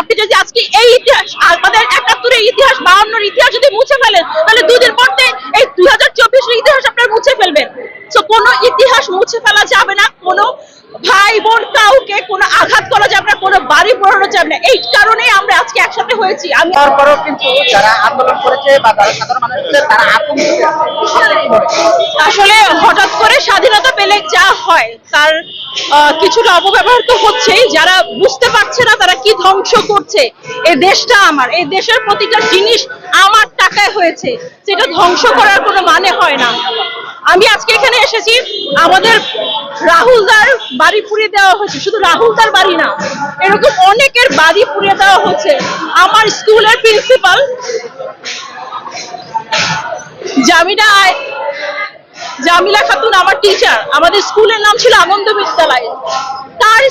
আপনি যদি আজকে এই ইতিহাস আমাদের 71-এর ইতিহাস 52-এর ইতিহাস যদি মুছে ফেলেন তাহলে দুদিন পর এই 2024-এর ইতিহাস আপনারা মুছে ফেলবেন। তো কোনো ইতিহাস মুছে ফেলা যাবে না, কোনো ভাই বোন কাউকে কোনো আঘাত করা যাবে না, কোনো বাড়ি পোড়ানো যাবে না। এই কারণেই আমরা আজকে একসাথে হয়েছি। আমি তারপরেও কিন্তু যারা আন্দোলন করেছে বা যারা সাধারণ মানুষ ছিল তারা আতঙ্কিত। আসলে হঠাৎ করে স্বাধীনতা পেলে যা হয় তার কিছুটা অপব্যবহার তো হচ্ছেই। যারা বুঝতে পারছে না তারা কি ধ্বংস করছে। এই দেশটা আমার, এই দেশের প্রতিটা জিনিস আমার টাকায় হয়েছে, সেটা ধ্বংস করার কোনো মানে হয় না। আমি আজকে এখানে এসেছি, আমাদের রাহুলদার বাড়ি পুড়িয়ে দেওয়া হয়েছে, শুধু রাহুলদার বাড়ি না, এরকম অনেকের বাড়ি পুড়িয়ে দেওয়া হচ্ছে। আমার স্কুলের প্রিন্সিপাল জামিলা খাতুন আমার টিচার, আমাদের স্কুলের নাম ছিল আনন্দ বিদ্যালয়, তার